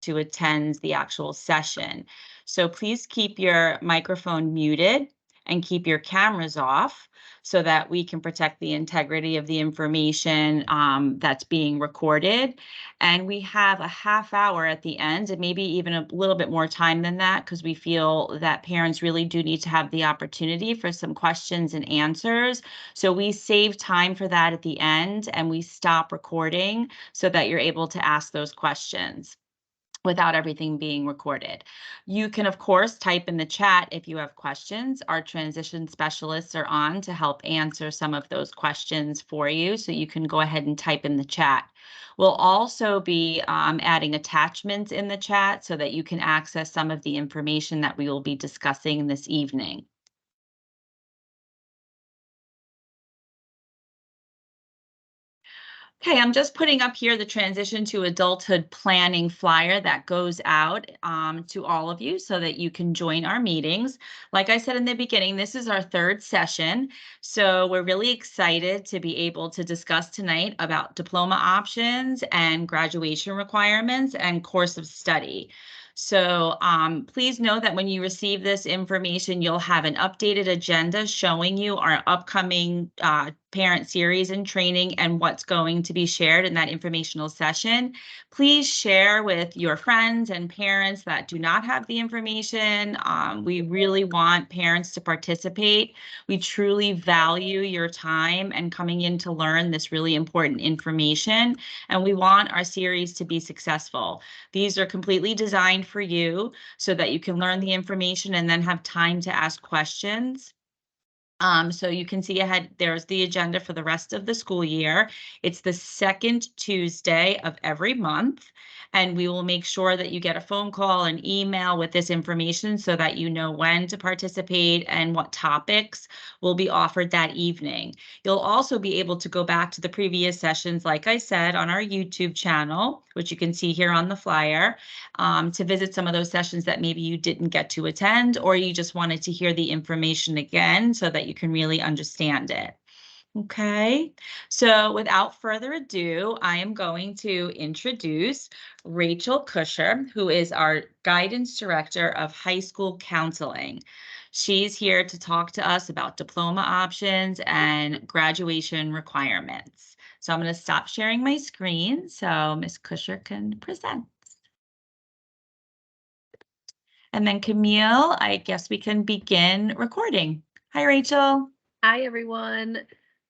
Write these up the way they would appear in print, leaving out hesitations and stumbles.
to attend the actual session. So please keep your microphone muted and keep your cameras off so that we can protect the integrity of the information that's being recorded. And we have a half hour at the end, and maybe even a little bit more time than that, because we feel that parents really do need to have the opportunity for some questions and answers. So we save time for that at the end, and we stop recording so that you're able to ask those questions without everything being recorded. You can, of course, type in the chat if you have questions. Our transition specialists are on to help answer some of those questions for you, so you can go ahead and type in the chat. We'll also be adding attachments in the chat so that you can access some of the information that we will be discussing this evening. Okay, I'm just putting up here the transition to adulthood planning flyer that goes out to all of you so that you can join our meetings. Like I said in the beginning, this is our third session. So we're really excited to be able to discuss tonight about diploma options and graduation requirements and course of study. So please know that when you receive this information, you'll have an updated agenda showing you our upcoming parent series and training and what's going to be shared in that informational session. Please share with your friends and parents that do not have the information. We really want parents to participate. We truly value your time and coming in to learn this really important information, and we want our series to be successful. These are completely designed for you so that you can learn the information and then have time to ask questions. So you can see ahead, there's the agenda for the rest of the school year. It's the second Tuesday of every month, and we will make sure that you get a phone call and email with this information so that you know when to participate and what topics will be offered that evening. You'll also be able to go back to the previous sessions, like I said, on our YouTube channel, which you can see here on the flyer, to visit some of those sessions that maybe you didn't get to attend, or you just wanted to hear the information again so that you can really understand it. Okay, so without further ado, I am going to introduce Rachel Kusher, who is our Guidance Director of High School Counseling. She's here to talk to us about diploma options and graduation requirements. So I'm going to stop sharing my screen so Ms. Kusher can present. And then Camille, I guess we can begin recording. Hi, Rachel. Hi, everyone.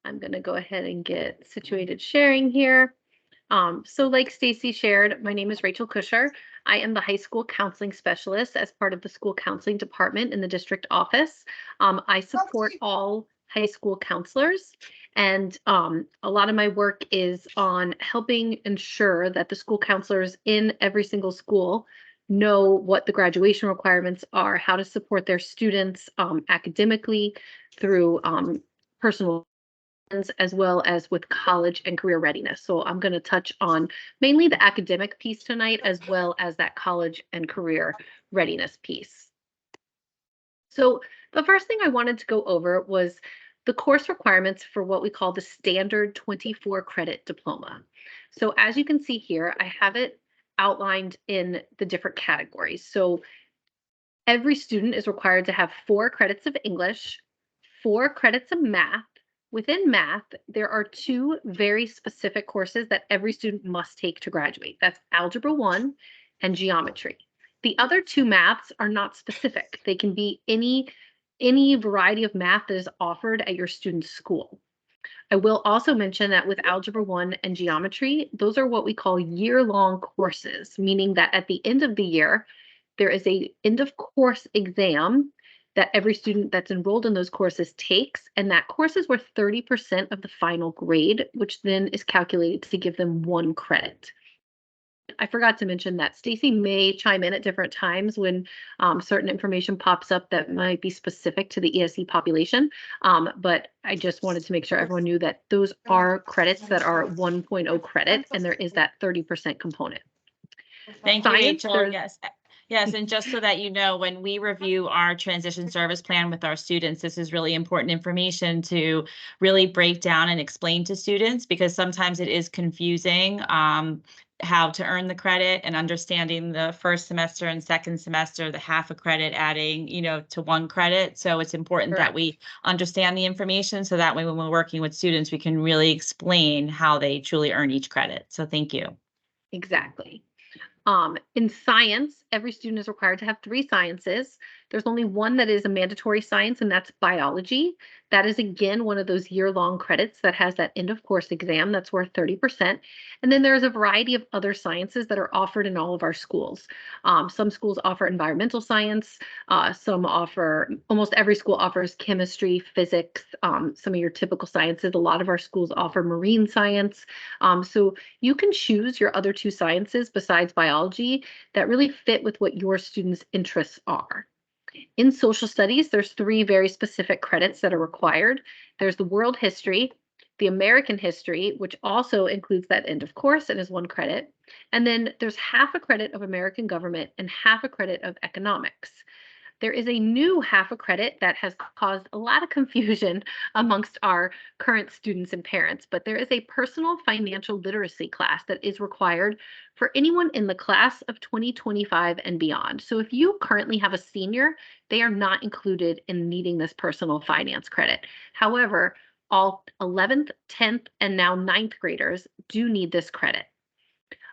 I'm going to go ahead and get situated sharing here. So like Stacy shared, my name is Rachel Kusher. I am the high school counseling specialist as part of the school counseling department in the district office. I support all high school counselors, and a lot of my work is on helping ensure that the school counselors in every single school know what the graduation requirements are, how to support their students academically through personal as well as with college and career readiness. So I'm going to touch on mainly the academic piece tonight, as well as that college and career readiness piece. So the first thing I wanted to go over was the course requirements for what we call the standard 24 credit diploma. So as you can see here, I have it outlined in the different categories. So every student is required to have 4 credits of English, 4 credits of math. Within math, there are 2 very specific courses that every student must take to graduate. That's Algebra 1 and Geometry. The other 2 maths are not specific. They can be any variety of math that is offered at your student's school. I will also mention that with Algebra 1 and Geometry, those are what we call year-long courses, meaning that at the end of the year, there is an end-of-course exam that every student that's enrolled in those courses takes, and that course is worth 30% of the final grade, which then is calculated to give them 1 credit. I forgot to mention that Stacy may chime in at different times when certain information pops up that might be specific to the ESE population, but I just wanted to make sure everyone knew that those are credits that are 1.0 credit, and there is that 30% component. Thank you, Rachel. Yes. Yes, and just so that you know, when we review our transition service plan with our students, this is really important information to really break down and explain to students because sometimes it is confusing how to earn the credit and understanding the first semester and second semester, the half a credit adding, to one credit. So it's important that Correct. we understand the information so that way when we're working with students, we can really explain how they truly earn each credit. So thank you. Exactly. In science, every student is required to have three sciences. There's only one that is a mandatory science, and that's biology. That is, again, one of those year-long credits that has that end of course exam that's worth 30%. And then there's a variety of other sciences that are offered in all of our schools. Some schools offer environmental science. Some offer, almost every school offers chemistry, physics, some of your typical sciences. A lot of our schools offer marine science. So you can choose your other two sciences besides biology that really fit with what your students' interests are. In social studies, there's three very specific credits that are required. There's the world history, the American history, which also includes that end of course and is one credit. And then there's half a credit of American government and half a credit of economics. There is a new half a credit that has caused a lot of confusion amongst our current students and parents, but there is a personal financial literacy class that is required for anyone in the class of 2025 and beyond. So if you currently have a senior, they are not included in needing this personal finance credit. However, all 11th, 10th, and now ninth graders do need this credit.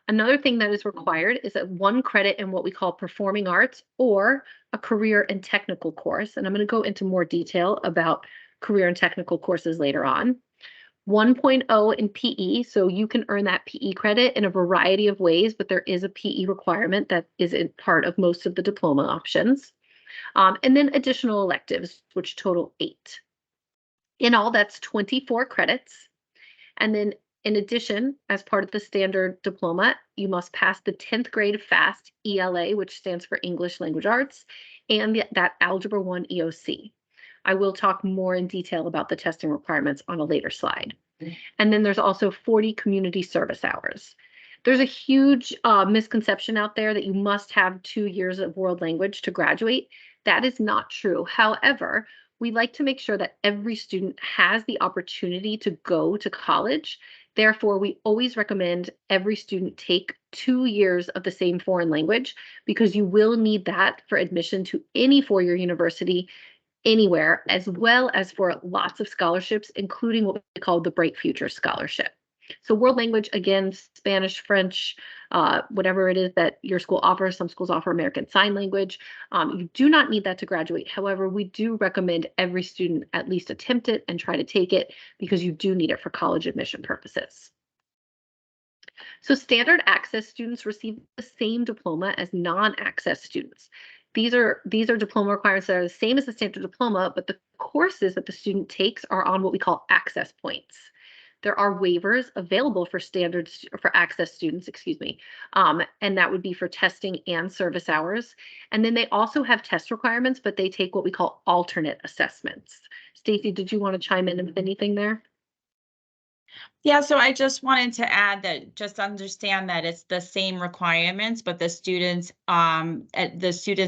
Another thing that is required is that one credit in what we call performing arts or a career and technical course. And I'm going to go into more detail about career and technical courses later on. 1.0 in PE, so you can earn that PE credit in a variety of ways, but there is a PE requirement that isn't part of most of the diploma options. And then additional electives, which total 8. In all, that's 24 credits. And then in addition, as part of the standard diploma, you must pass the 10th grade FAST ELA, which stands for English Language Arts, and that Algebra 1 EOC. I will talk more in detail about the testing requirements on a later slide. And then there's also 40 community service hours. There's a huge misconception out there that you must have 2 years of world language to graduate. That is not true. However, we like to make sure that every student has the opportunity to go to college. Therefore, we always recommend every student take 2 years of the same foreign language because you will need that for admission to any four-year university anywhere, as well as for lots of scholarships, including what we call the Bright Future Scholarship. So world language, again, Spanish, French, whatever it is that your school offers. Some schools offer American Sign Language. You do not need that to graduate. However, we do recommend every student at least attempt it and try to take it because you do need it for college admission purposes. So standard access students receive the same diploma as non-access students. These are diploma requirements that are the same as the standard diploma, but the courses that the student takes are on what we call access points. There are waivers available for for access students, excuse me, and that would be for testing and service hours. And then they also have test requirements, but they take what we call alternate assessments. Stacy, did you want to chime in with anything there? Yeah, so I just wanted to add that just understand that it's the same requirements, but the students'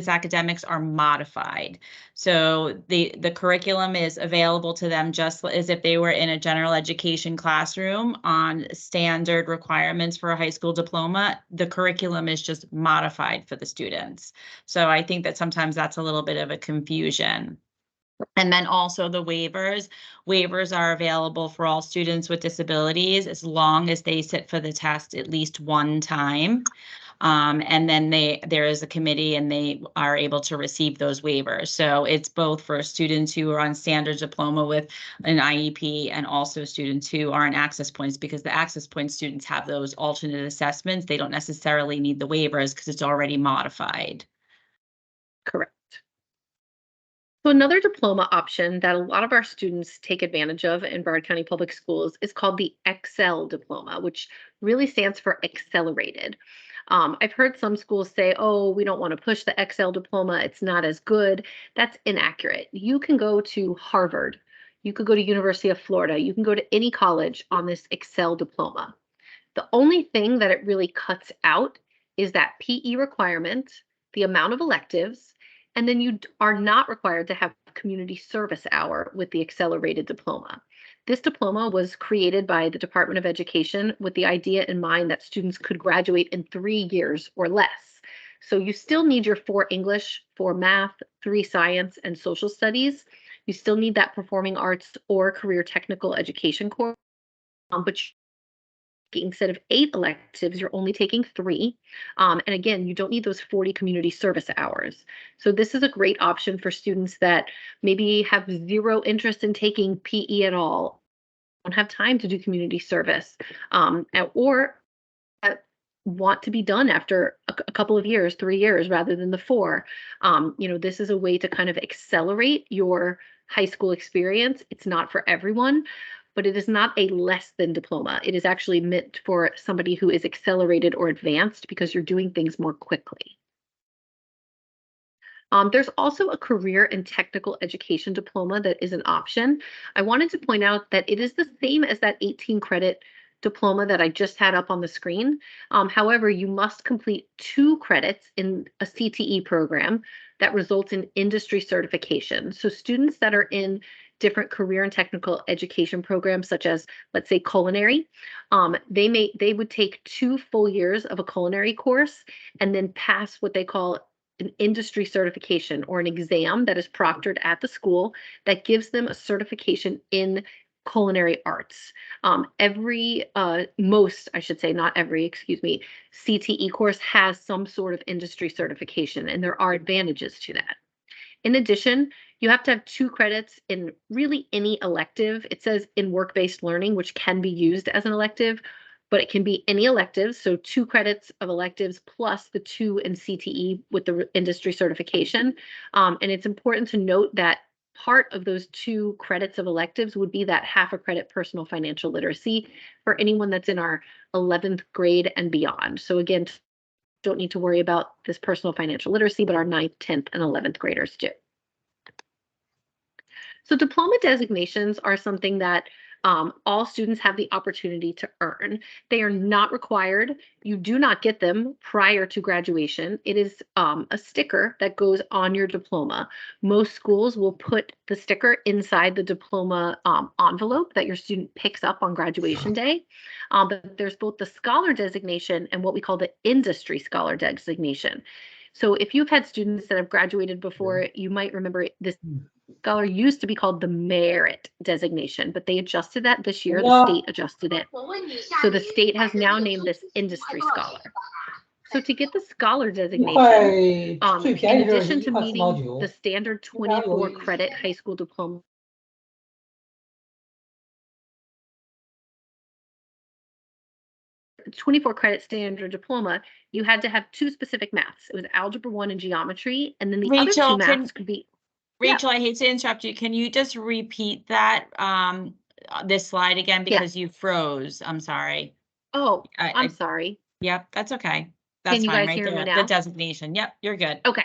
academics are modified. So the curriculum is available to them just as if they were in a general education classroom on standard requirements for a high school diploma. The curriculum is just modified for the students. So I think that sometimes that's a little bit of a confusion. And then also the waivers. Waivers are available for all students with disabilities as long as they sit for the test at least one time. And then there is a committee and they are able to receive those waivers. So it's both for students who are on standard diploma with an IEP and also students who are on access points because the access point students have those alternate assessments. They don't necessarily need the waivers because it's already modified. Correct. So another diploma option that a lot of our students take advantage of in Broward County Public Schools is called the Excel diploma, which really stands for accelerated. I've heard some schools say, oh, we don't want to push the Excel diploma. It's not as good. That's inaccurate. You can go to Harvard. You could go to University of Florida. You can go to any college on this Excel diploma. The only thing that it really cuts out is that PE requirement, the amount of electives, and then you are not required to have community service hour with the accelerated diploma. This diploma was created by the Department of Education with the idea in mind that students could graduate in 3 years or less. So you still need your 4 English, 4 math, 3 science, and social studies. You still need that performing arts or career technical education course, but instead of 8 electives, you're only taking 3. And again, you don't need those 40 community service hours. So this is a great option for students that maybe have zero interest in taking PE at all, don't have time to do community service, or want to be done after a couple of years, 3 years rather than the 4. This is a way to kind of accelerate your high school experience. It's not for everyone, but it is not a less than diploma. It is actually meant for somebody who is accelerated or advanced because you're doing things more quickly. There's also a career and technical education diploma that is an option. I wanted to point out that it is the same as that 18 credit diploma that I just had up on the screen. However, you must complete 2 credits in a CTE program that results in industry certification. So students that are in different career and technical education programs, such as, let's say, culinary, they would take 2 full years of a culinary course and then pass what they call an industry certification or an exam that is proctored at the school that gives them a certification in culinary arts. Most, I should say, not every, excuse me, CTE course has some sort of industry certification, and there are advantages to that. In addition, you have to have 2 credits in really any elective. It says in work-based learning, which can be used as an elective, but it can be any electives. So 2 credits of electives plus the 2 in CTE with the industry certification. And it's important to note that part of those 2 credits of electives would be that half a credit personal financial literacy for anyone that's in our 11th grade and beyond. So again, don't need to worry about this personal financial literacy, but our 9th, 10th, and 11th graders do. So diploma designations are something that all students have the opportunity to earn. They are not required. You do not get them prior to graduation. It is a sticker that goes on your diploma. Most schools will put the sticker inside the diploma envelope that your student picks up on graduation day. But there's both the scholar designation and what we call the industry scholar designation. So if you've had students that have graduated before, you might remember this scholar used to be called the merit designation, but they adjusted that this year. The state adjusted it. So the state has now named this industry scholar. So to get the scholar dezegation, in addition to meeting the standard 24 credit high school diploma, 24 credit standard diploma, you had to have 2 specific maths. It was algebra 1 and geometry, and then the other 2 maths could be. Rachel, I hate to interrupt you. Can you just repeat that, this slide again because you froze? I'm sorry. Oh, I'm sorry. Yep, that's okay. That's Can you fine guys right hear me there. now? The designation. Yep, you're good. Okay.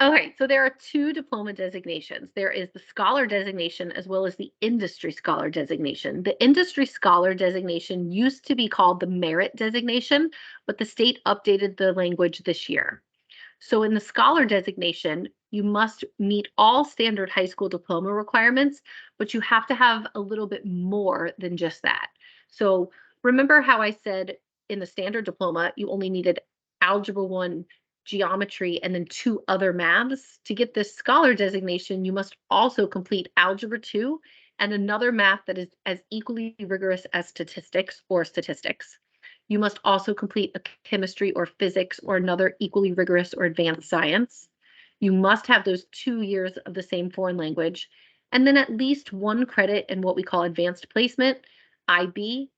Okay, so there are 2 diploma designations. There is the scholar designation as well as the industry scholar designation. The industry scholar designation used to be called the merit designation, but the state updated the language this year. So in the scholar designation, you must meet all standard high school diploma requirements, but you have to have a little bit more than just that. So remember how I said in the standard diploma, you only needed algebra 1, geometry, and then 2 other maths. To get this scholar designation, you must also complete algebra 2 and another math that is as equally rigorous as statistics or statistics. You must also complete a chemistry or physics or another equally rigorous or advanced science. You must have those 2 years of the same foreign language, and then at least 1 credit in what we call advanced placement, IB,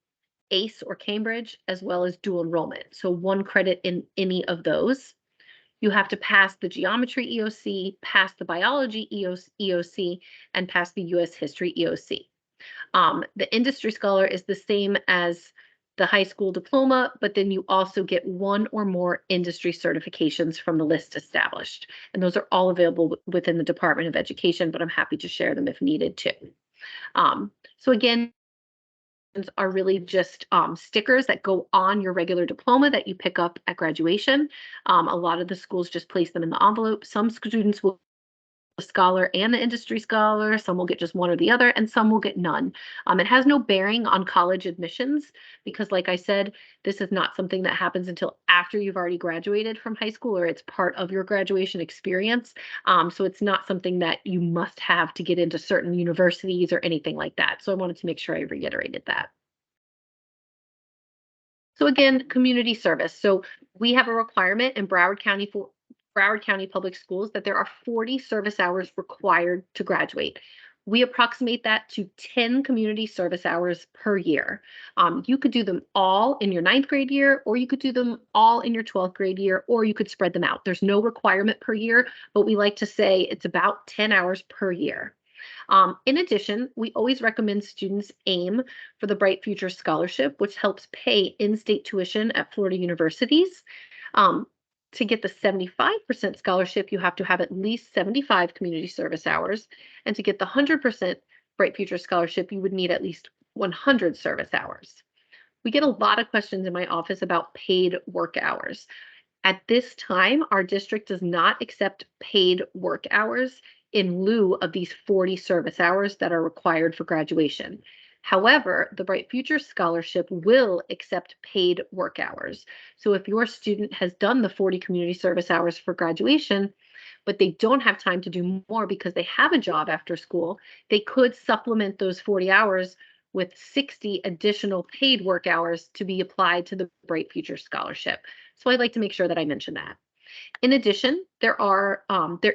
ACE or Cambridge, as well as dual enrollment. So 1 credit in any of those. You have to pass the geometry EOC, pass the biology EOC, and pass the US history EOC. The industry scholar is the same as the high school diploma, but then you also get 1 or more industry certifications from the list established. And those are all available within the Department of Education, but I'm happy to share them if needed too. So again, are really just stickers that go on your regular diploma that you pick up at graduation. A lot of the schools just place them in the envelope. Some students will the scholar and the industry scholar. Some will get just one or the other, and some will get none. It has no bearing on college admissions because, like I said, this is not something that happens until after you've already graduated from high school or it's part of your graduation experience. So it's not something that you must have to get into certain universities or anything like that. So I wanted to make sure I reiterated that. So again, community service. So we have a requirement in Broward County for Broward County Public Schools that there are 40 service hours required to graduate. We approximate that to 10 community service hours per year. You could do them all in your ninth grade year, or you could do them all in your 12th grade year, or you could spread them out. There's no requirement per year, but we like to say it's about 10 hours per year. In addition, we always recommend students aim for the Bright Future Scholarship, which helps pay in-state tuition at Florida universities. Um, to get the 75% scholarship, you have to have at least 75 community service hours. And to get the 100% Bright Future Scholarship, you would need at least 100 service hours. We get a lot of questions in my office about paid work hours. At this time, our district does not accept paid work hours in lieu of these 40 service hours that are required for graduation. However, the Bright Future Scholarship will accept paid work hours. So if your student has done the 40 community service hours for graduation, but they don't have time to do more because they have a job after school, they could supplement those 40 hours with 60 additional paid work hours to be applied to the Bright Future Scholarship. So I'd like to make sure that I mention that. In addition, there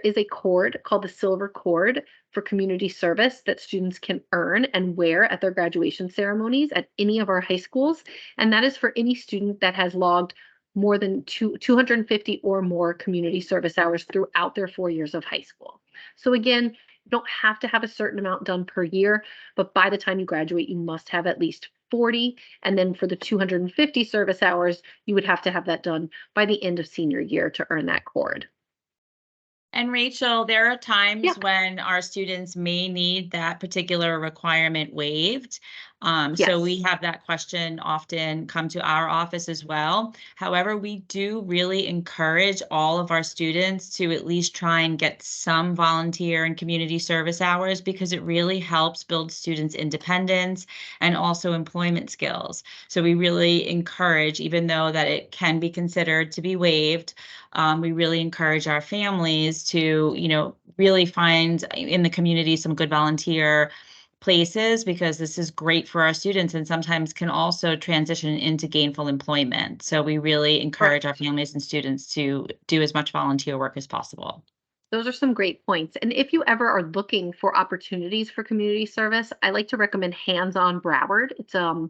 is a cord called the Silver Cord for community service that students can earn and wear at their graduation ceremonies at any of our high schools. And that is for any student that has logged more than 250 or more community service hours throughout their 4 years of high school. So again, you don't have to have a certain amount done per year, but by the time you graduate, you must have at least 40. And then for the 250 service hours, you would have to have that done by the end of senior year to earn that cord. And Rachel, there are Yeah. times when our students may need that particular requirement waived. So Yes. we have that question often come to our office as well. However, we do really encourage all of our students to at least try and get some volunteer and community service hours because it really helps build students' independence and also employment skills. So we really encourage, even though that it can be considered to be waived, we really encourage our families to, really find in the community some good volunteer places because this is great for our students and sometimes can also transition into gainful employment. So we really encourage our Correct. families and students to do as much volunteer work as possible. Those are some great points. And if you ever are looking for opportunities for community service, I like to recommend Hands on Broward. It's a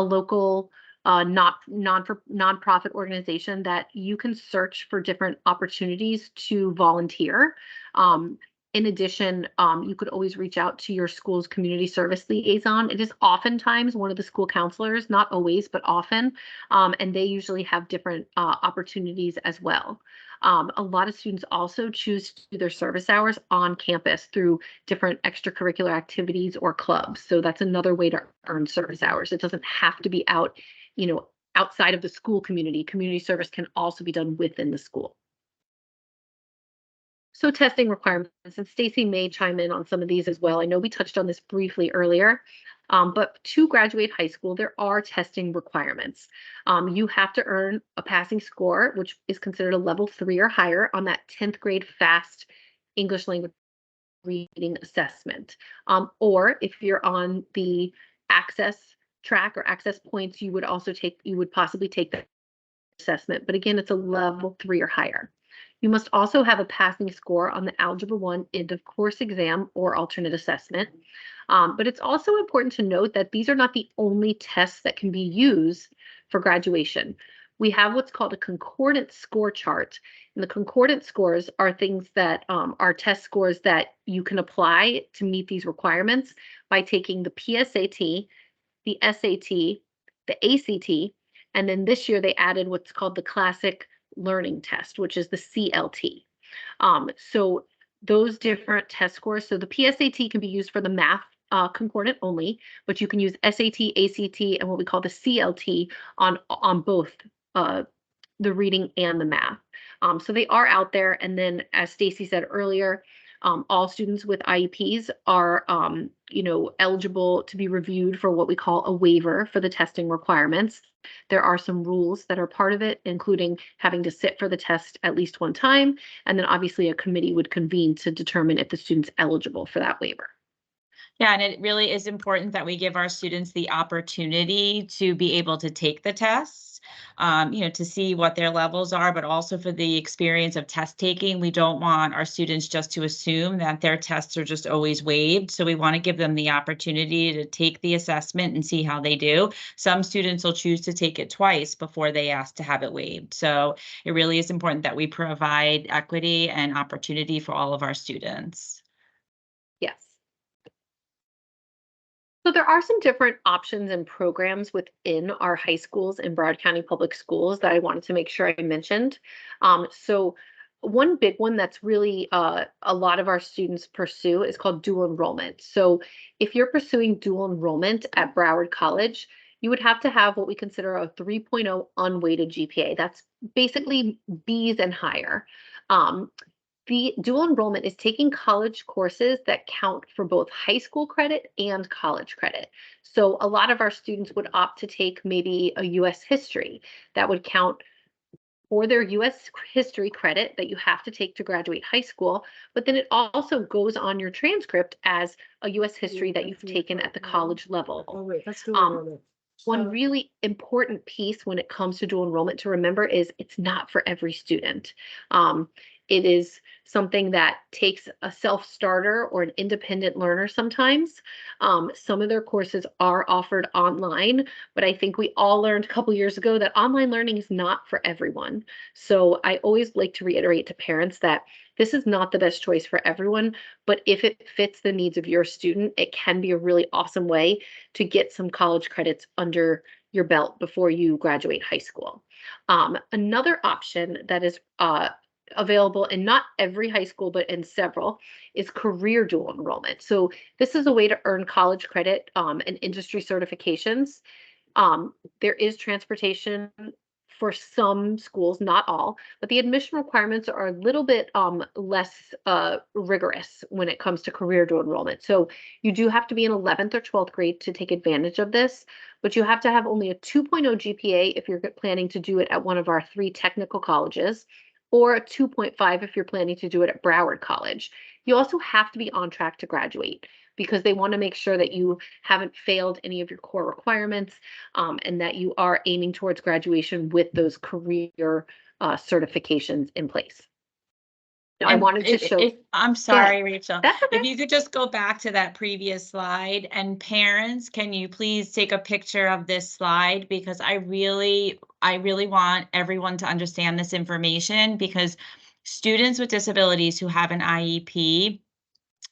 local nonprofit organization that you can search for different opportunities to volunteer. Um, in addition, you could always reach out to your school's community service liaison. It is oftentimes one of the school counselors, not always, but often, and they usually have different opportunities as well. A lot of students also choose to do their service hours on campus through different extracurricular activities or clubs. So that's another way to earn service hours. It doesn't have to be out, outside of the school community. Community service can also be done within the school. So testing requirements, and Stacy may chime in on some of these as well. I know we touched on this briefly earlier, but to graduate high school, there are testing requirements. You have to earn a passing score, which is considered a level 3 or higher on that 10th grade FAST English language reading assessment. Or if you're on the access track or access points, you would possibly take that assessment. But again, it's a level 3 or higher. You must also have a passing score on the Algebra 1 end of course exam or alternate assessment. But it's also important to note that these are not the only tests that can be used for graduation. We have what's called a concordant score chart. And the concordant scores are things that are test scores that you can apply to meet these requirements by taking the PSAT, the SAT, the ACT, and then this year they added what's called the Classic Learning Test, which is the CLT. So those different test scores. So the PSAT can be used for the math concordant only, but you can use SAT, ACT, and what we call the CLT on both the reading and the math. So they are out there. And then, as Stacy said earlier, all students with IEPs are, eligible to be reviewed for what we call a waiver for the testing requirements. There are some rules that are part of it, including having to sit for the test at least one time. And then obviously a committee would convene to determine if the student's eligible for that waiver. Yeah, and it really is important that we give our students the opportunity to be able to take the tests, to see what their levels are, but also for the experience of test taking. We don't want our students just to assume that their tests are just always waived. So we want to give them the opportunity to take the assessment and see how they do. Some students will choose to take it twice before they ask to have it waived. So it really is important that we provide equity and opportunity for all of our students. Yes. So there are some different options and programs within our high schools and Broward County Public Schools that I wanted to make sure I mentioned. So one big one that's really a lot of our students pursue is called dual enrollment. So if you're pursuing dual enrollment at Broward College, you would have to have what we consider a 3.0 unweighted GPA. That's basically B's and higher. Um, the dual enrollment is taking college courses that count for both high school credit and college credit. So a lot of our students would opt to take maybe a US history that would count for their US history credit that you have to take to graduate high school, but then it also goes on your transcript as a US history that you've taken at the college level. Oh, wait, let's do Um, enrollment. One really important piece when it comes to dual enrollment to remember is it's not for every student. Um, it is something that takes a self-starter or an independent learner sometimes. Some of their courses are offered online, but I think we all learned a couple years ago that online learning is not for everyone. So I always like to reiterate to parents that this is not the best choice for everyone, but if it fits the needs of your student, it can be a really awesome way to get some college credits under your belt before you graduate high school. Another option that is available in not every high school, but in several, is career dual enrollment. So this is a way to earn college credit and industry certifications. There is transportation for some schools, not all, but the admission requirements are a little bit less rigorous when it comes to career dual enrollment. So you do have to be in 11th or 12th grade to take advantage of this, but you have to have only a 2.0 GPA if you're planning to do it at one of our 3 technical colleges, or a 2.5 if you're planning to do it at Broward College. You also have to be on track to graduate because they want to make sure that you haven't failed any of your core requirements, and that you are aiming towards graduation with those career certifications in place. Now, I And wanted to show. I'm Go ahead. sorry, Rachel. That's okay. If you could just go back to that previous slide, and parents, can you please take a picture of this slide? Because I really want everyone to understand this information, because students with disabilities who have an IEP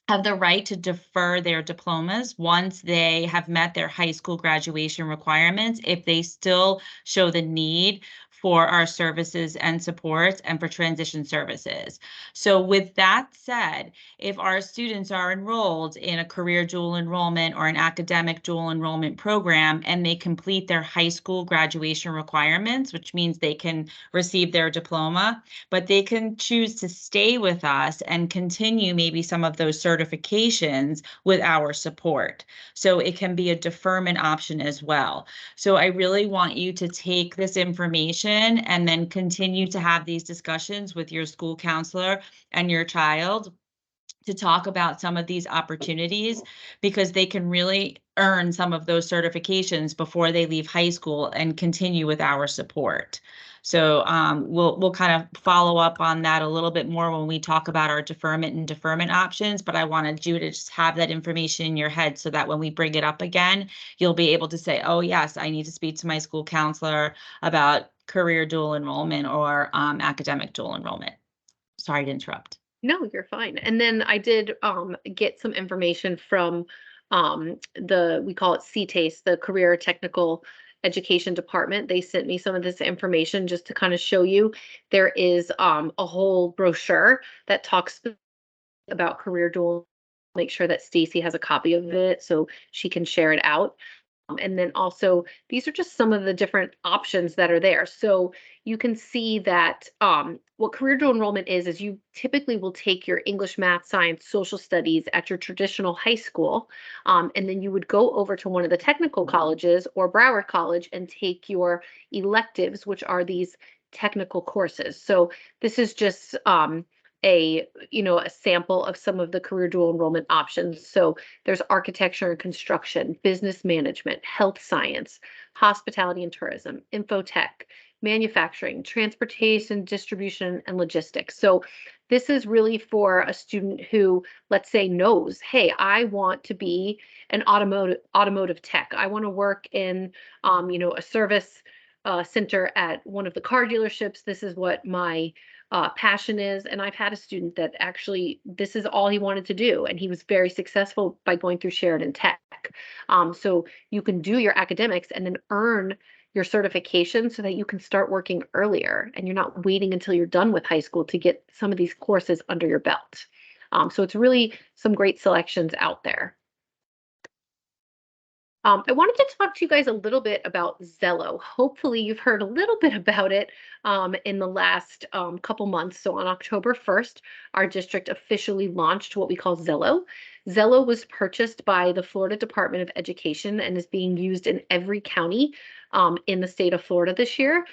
have the right to defer their diplomas once they have met their high school graduation requirements, if they still show the need for our services and supports and for transition services. So with that said, if our students are enrolled in a career dual enrollment or an academic dual enrollment program and they complete their high school graduation requirements, which means they can receive their diploma, but they can choose to stay with us and continue maybe some of those certifications with our support. So it can be a deferment option as well. So I really want you to take this information and then continue to have these discussions with your school counselor and your child to talk about some of these opportunities, because they can really earn some of those certifications before they leave high school and continue with our support. So we'll kind of follow up on that a little bit more when we talk about our deferment options, but I wanted you to just have that information in your head so that when we bring it up again, you'll be able to say, oh yes, I need to speak to my school counselor about career dual enrollment or academic dual enrollment. Sorry to interrupt. No, you're fine. And then I did get some information from we call it CTASE, the Career Technical Education Department. They sent me some of this information just to kind of show you. There is a whole brochure that talks about career dual make sure that Stacy has a copy of it so she can share it out. And then also, these are just some of the different options that are there. So you can see that what career dual enrollment is you typically will take your English, math, science, social studies at your traditional high school, and then you would go over to one of the technical colleges or Broward College and take your electives, which are these technical courses. So this is just a sample of some of the career dual enrollment options. So there's architecture and construction, business management, health science, hospitality and tourism, infotech, manufacturing, transportation, distribution, and logistics. So this is really for a student who, let's say, knows, hey, I want to be an automotive tech. I want to work in, a service center at one of the car dealerships. This is what my passion is. And I've had a student that actually this is all he wanted to do, and he was very successful by going through Sheridan Tech. So you can do your academics and then earn your certification so that you can start working earlier, and you're not waiting until you're done with high school to get some of these courses under your belt. So it's really some great selections out there. I wanted to talk to you guys a little bit about Zello. Hopefully, you've heard a little bit about it in the last couple months. So, on October 1st, our district officially launched what we call Zello. Zello was purchased by the Florida Department of Education and is being used in every county in the state of Florida this year.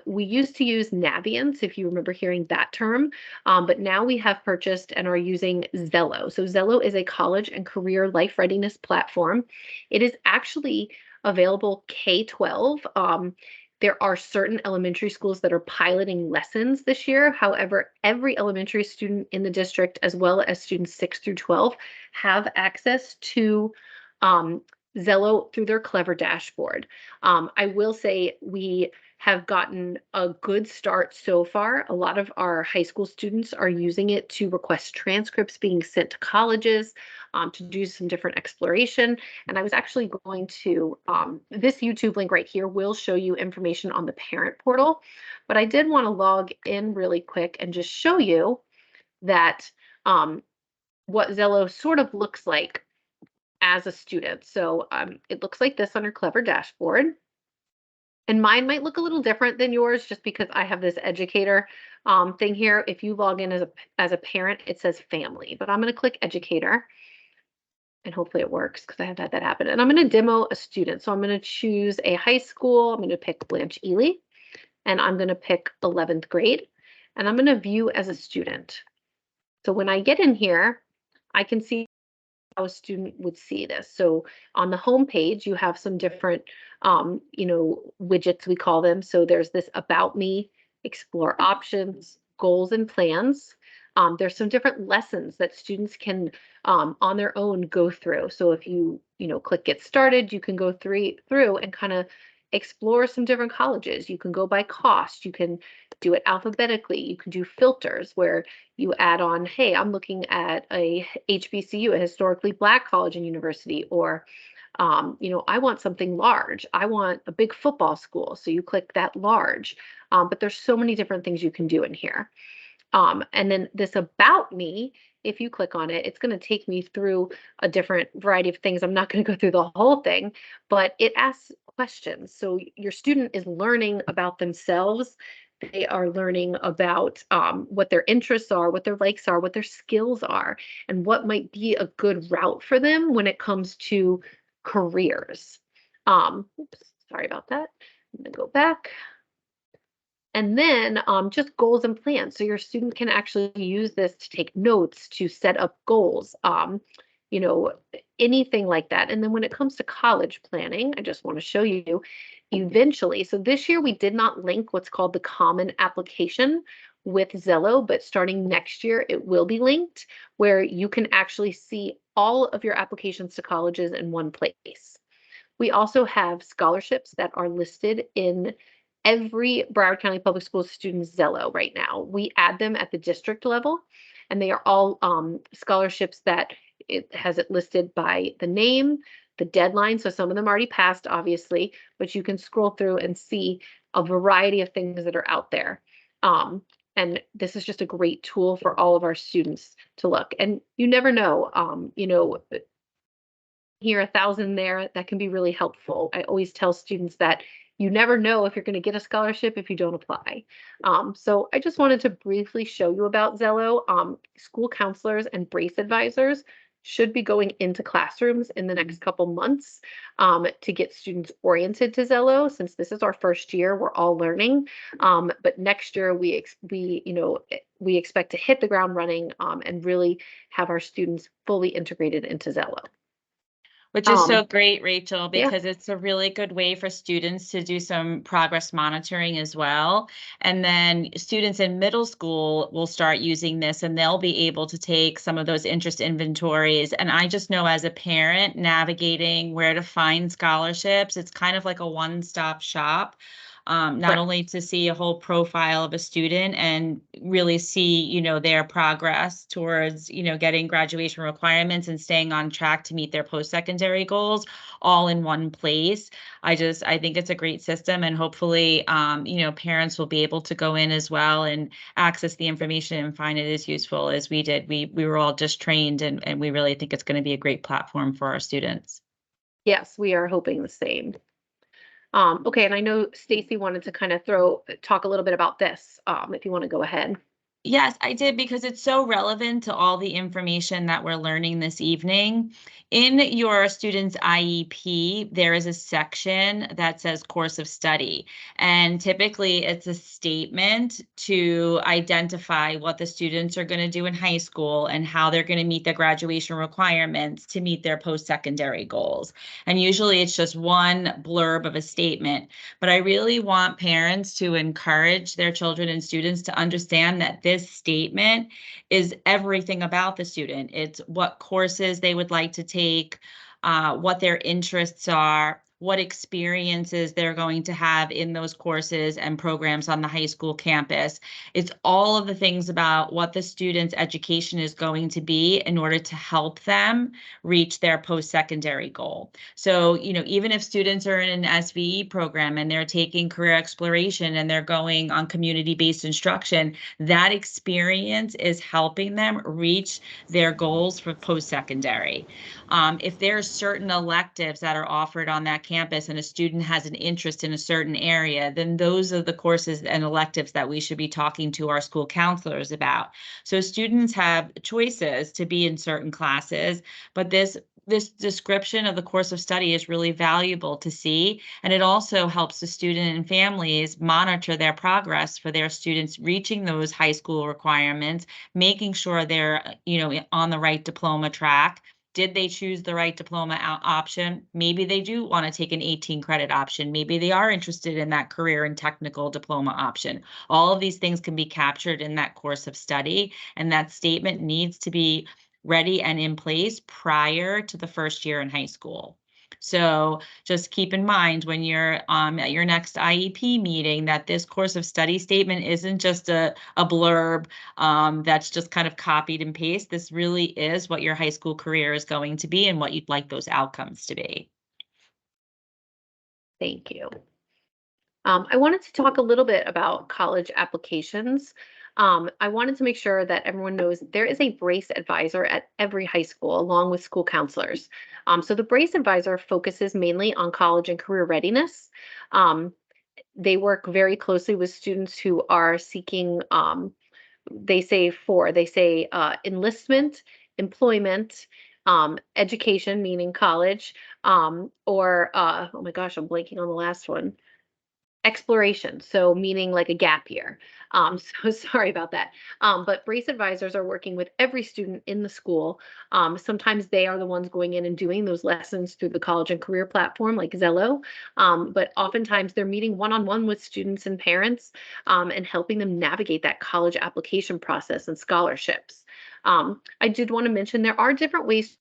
We used to use Naviance, if you remember hearing that term, but now we have purchased and are using Zello. So, Zello is a college and career life readiness platform. It is actually available K-12. There are certain elementary schools that are piloting lessons this year. However, every elementary student in the district, as well as students 6 through 12, have access to um, Zello through their Clever dashboard. I will say we have gotten a good start so far. A lot of our high school students are using it to request transcripts being sent to colleges, to do some different exploration. And I was actually going to, this YouTube link right here will show you information on the parent portal, but I did want to log in really quick and just show you that what Zello sort of looks like as a student. So it looks like this on your Clever dashboard. And mine might look a little different than yours just because I have this educator thing here. If you log in as a parent, it says family, but I'm going to click educator. And hopefully it works because I have had that happen. And I'm going to demo a student. So I'm going to choose a high school. I'm going to pick Blanche Ely, and I'm going to pick 11th grade, and I'm going to view as a student. So when I get in here, I can see how a student would see this. So on the home page, you have some different, widgets, we call them. So there's this about me, explore options, goals and plans. There's some different lessons that students can on their own go through. So if you click get started, you can go through and kind of explore some different colleges. You can go by cost. You can do it alphabetically. You can do filters where you add on, hey, I'm looking at a HBCU, a historically Black college and university, or I want something large. I want a big football school. So you click that large. But there's so many different things you can do in here. And then this about me, if you click on it, it's going to take me through a different variety of things. I'm not going to go through the whole thing, but it asks questions. So your student is learning about themselves. They are learning about what their interests are, what their likes are, what their skills are, and what might be a good route for them when it comes to careers. Oops, sorry about that. I'm going to go back. And then just goals and plans. So your student can actually use this to take notes, to set up goals, you know, anything like that. And then when it comes to college planning, I just want to show you eventually. So this year we did not link what's called the common application with Zello, but starting next year it will be linked where you can actually see all of your applications to colleges in one place. We also have scholarships that are listed in every Broward County Public Schools student's Zello right now. We add them at the district level, and they are all scholarships that it has it listed by the name, the deadline. So some of them already passed, obviously, but you can scroll through and see a variety of things that are out there. And this is just a great tool for all of our students to look. And you never know, here, 1,000 there, that can be really helpful. I always tell students that you never know if you're going to get a scholarship if you don't apply. So I just wanted to briefly show you about Zello. School counselors and BRACE advisors should be going into classrooms in the next couple months to get students oriented to Zello. Since this is our first year, we're all learning. But next year we expect to hit the ground running and really have our students fully integrated into Zello. Which is so Um, great, Rachel, yeah, because it's a really good way for students to do some progress monitoring as well. And then students in middle school will start using this and they'll be able to take some of those interest inventories. And I just know as a parent navigating where to find scholarships, it's kind of like a one-stop shop. Not right. only to see a whole profile of a student and really see, their progress towards, getting graduation requirements and staying on track to meet their post-secondary goals all in one place. I think it's a great system, and hopefully, parents will be able to go in as well and access the information and find it as useful as we did. We were all just trained, and we really think it's going to be a great platform for our students. Yes, we are hoping the same. Okay, and I know Stacy wanted to kind of talk a little bit about this, if you want to go ahead. Yes, I did, because it's so relevant to all the information that we're learning this evening. In your student's IEP, there is a section that says course of study. And typically it's a statement to identify what the students are going to do in high school and how they're going to meet the graduation requirements to meet their post-secondary goals. And usually it's just one blurb of a statement. But I really want parents to encourage their children and students to understand that this statement is everything about the student. It's what courses they would like to take, what their interests are, what experiences they're going to have in those courses and programs on the high school campus. It's all of the things about what the student's education is going to be in order to help them reach their post-secondary goal. So, even if students are in an SVE program and they're taking career exploration and they're going on community-based instruction, that experience is helping them reach their goals for post-secondary. If there are certain electives that are offered on that campus and a student has an interest in a certain area, then those are the courses and electives that we should be talking to our school counselors about. So students have choices to be in certain classes, but this description of the course of study is really valuable to see, and it also helps the student and families monitor their progress for their students reaching those high school requirements, making sure they're, on the right diploma track. Did they choose the right diploma option? Maybe they do want to take an 18 credit option. Maybe they are interested in that career and technical diploma option. All of these things can be captured in that course of study, and that statement needs to be ready and in place prior to the first year in high school. So just keep in mind when you're at your next IEP meeting that this course of study statement isn't just a blurb that's just kind of copied and paste. This really is what your high school career is going to be and what you'd like those outcomes to be. Thank you. I wanted to talk a little bit about college applications. I wanted to make sure that everyone knows there is a BRACE advisor at every high school, along with school counselors. So the BRACE advisor focuses mainly on college and career readiness. Um, they work very closely with students who are seeking, enlistment, employment, education, meaning college, oh my gosh, I'm blanking on the last one, exploration, so meaning like a gap year. So sorry about that. But brace advisors are working with every student in the school. Sometimes they are the ones going in and doing those lessons through the college and career platform like Zello. But oftentimes they're meeting one-on-one with students and parents and helping them navigate that college application process and scholarships. I did want to mention there are different ways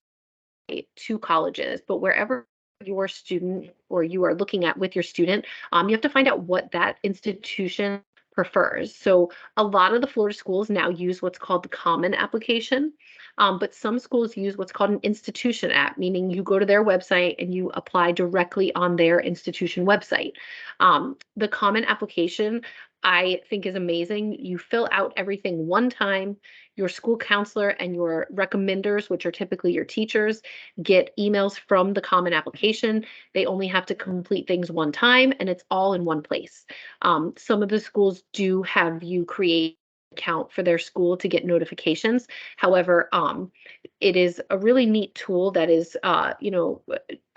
to colleges, but wherever your student or you are looking at with your student, you have to find out what that institution prefers. So a lot of the Florida schools now use what's called the Common Application, but some schools use what's called an institution app, meaning you go to their website and you apply directly on their institution website. The Common Application I think is amazing. You fill out everything one time. Your school counselor and your recommenders, which are typically your teachers, get emails from the common application. They only have to complete things one time and it's all in one place. Some of the schools do have you create an account for their school to get notifications. However, it is a really neat tool that is, a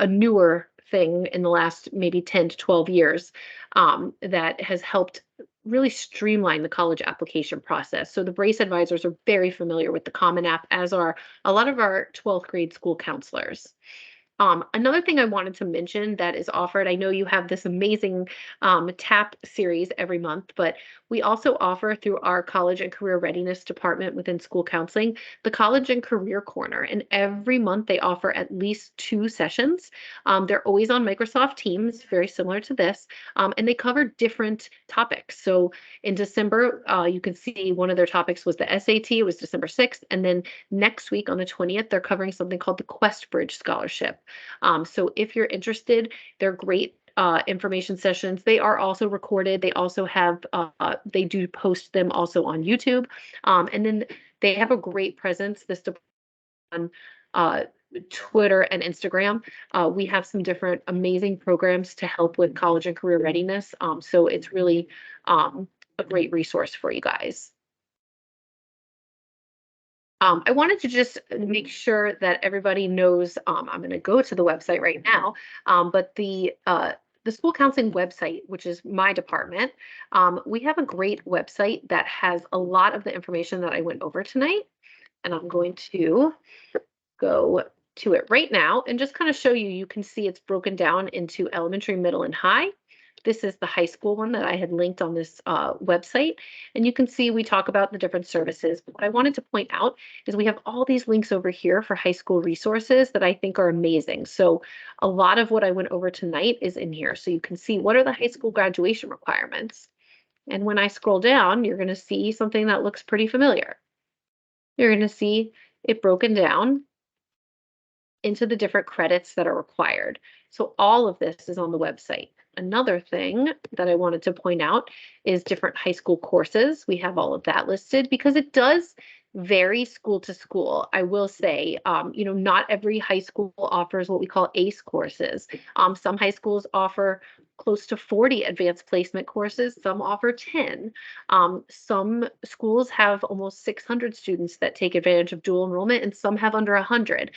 newer thing in the last maybe 10 to 12 years, that has helped really streamline the college application process. So the Brace advisors are very familiar with the Common App, as are a lot of our 12th grade school counselors. Another thing I wanted to mention that is offered, I know you have this amazing TAP series every month, but we also offer through our College and Career Readiness Department within school counseling, the College and Career Corner. And every month they offer at least 2 sessions. They're always on Microsoft Teams, very similar to this, and they cover different topics. So in December, you can see one of their topics was the SAT, it was December 6th. And then next week on the 20th, they're covering something called the Quest Bridge Scholarship. So if you're interested, they're great information sessions. They are also recorded. They also have, they do post them also on YouTube. And then they have a great presence this on uh, Twitter and Instagram. We have some different amazing programs to help with college and career readiness. So it's really a great resource for you guys. I wanted to just make sure that everybody knows, I'm going to go to the website right now, but the school counseling website, which is my department, we have a great website that has a lot of the information that I went over tonight. And I'm going to go to it right now and just kind of show you, you can see it's broken down into elementary, middle, and high. This is the high school one that I had linked on this website. And you can see we talk about the different services. But what I wanted to point out is we have all these links over here for high school resources that I think are amazing. So a lot of what I went over tonight is in here. So you can see what are the high school graduation requirements. And when I scroll down, you're going to see something that looks pretty familiar. You're going to see it broken down into the different credits that are required. So all of this is on the website. Another thing that I wanted to point out is different high school courses. We have all of that listed because it does vary school to school. I will say, not every high school offers what we call ACE courses. Some high schools offer close to 40 advanced placement courses. Some offer 10. Some schools have almost 600 students that take advantage of dual enrollment, and some have under 100.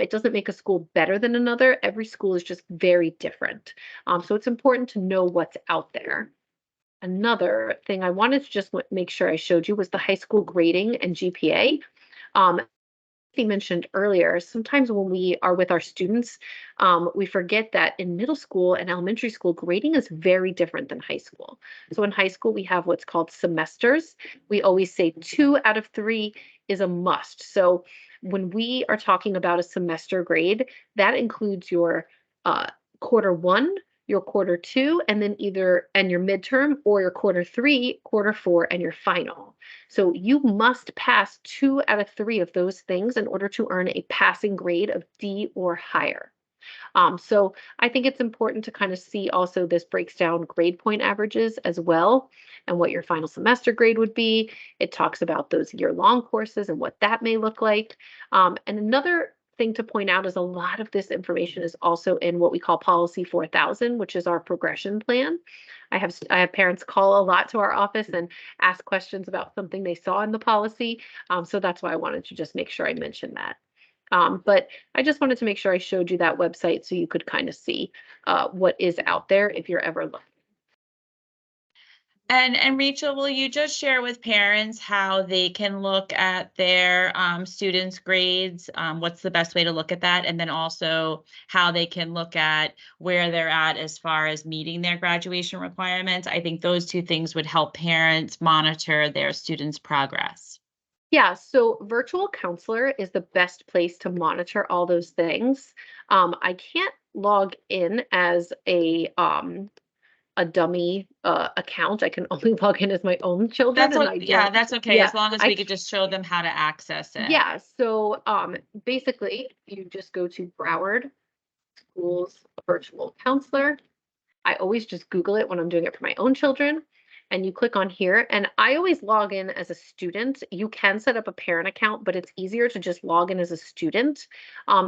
It doesn't make a school better than another. Every school is just very different. So it's important to know what's out there. Another thing I wanted to just make sure I showed you was the high school grading and GPA. He mentioned earlier, sometimes when we are with our students, we forget that in middle school and elementary school, grading is very different than high school. So in high school, we have what's called semesters. We always say 2 out of 3 is a must. So when we are talking about a semester grade, that includes your quarter 1, your quarter 2, and then and your midterm, or your quarter 3, quarter 4, and your final. So you must pass 2 out of 3 of those things in order to earn a passing grade of D or higher. So I think it's important to kind of see also this breaks down grade point averages as well and what your final semester grade would be. It talks about those year-long courses and what that may look like. And another thing to point out is a lot of this information is also in what we call Policy 4000, which is our progression plan. I have parents call a lot to our office and ask questions about something they saw in the policy. So that's why I wanted to just make sure I mentioned that. But I just wanted to make sure I showed you that website so you could kind of see what is out there if you're ever looking. And Rachel, will you just share with parents how they can look at their students' grades? What's the best way to look at that? And then also how they can look at where they're at as far as meeting their graduation requirements. I think those two things would help parents monitor their students' progress. Yeah, so virtual counselor is the best place to monitor all those things. I can't log in as a dummy account. I can only log in as my own children, That's and what, I yeah, don't. that's okay, Yeah, as long as I we could just show them how to access it. yeah. So basically, you just go to Broward Schools Virtual Counselor. I always just Google it when I'm doing it for my own children. and you click on here. And I always log in as a student. You can set up a parent account, but it's easier to just log in as a student.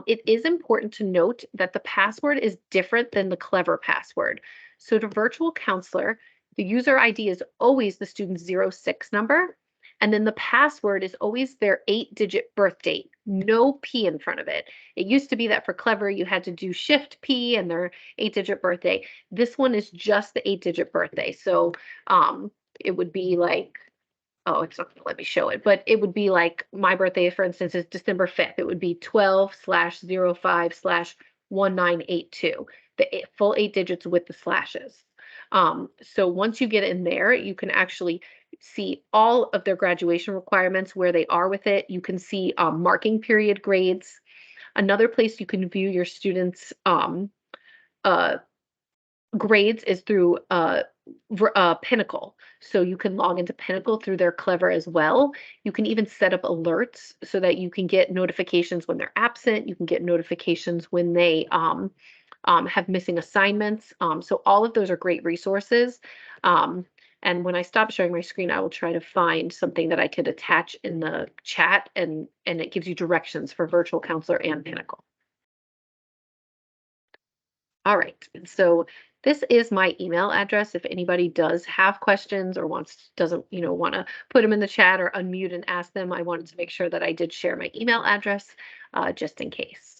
It is important to note that the password is different than the Clever password. So to virtual counselor, the user ID is always the student's 06 number. And then the password is always their 8-digit birth date, no P in front of it. It used to be that for Clever, you had to do Shift P and their 8-digit birthday. This one is just the 8-digit birthday. So it would be like, oh, it's not gonna let me show it, but it would be like my birthday, for instance, is December 5th. It would be 12/05/1982, the full 8 digits with the slashes. So once you get in there, you can actually see all of their graduation requirements, where they are with it. You can see marking period grades. Another place you can view your students' uh, grades is through Pinnacle. So you can log into Pinnacle through their Clever as well. You can even set up alerts so that you can get notifications when they're absent. You can get notifications when they have missing assignments. So all of those are great resources. And when I stop showing my screen, I will try to find something that I could attach in the chat, and it gives you directions for virtual counselor and Pinnacle. All right, and so this is my email address. If anybody does have questions or doesn't, want to put them in the chat or unmute and ask them, I wanted to make sure that I did share my email address just in case.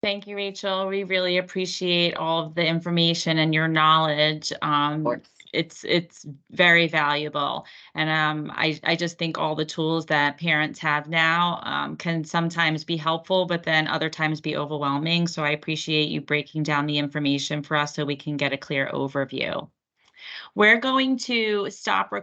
Thank you, Rachel. We really appreciate all of the information and your knowledge. Of course. It's very valuable, and I just think all the tools that parents have now can sometimes be helpful, but then other times be overwhelming. So I appreciate you breaking down the information for us so we can get a clear overview. We're going to stop recording.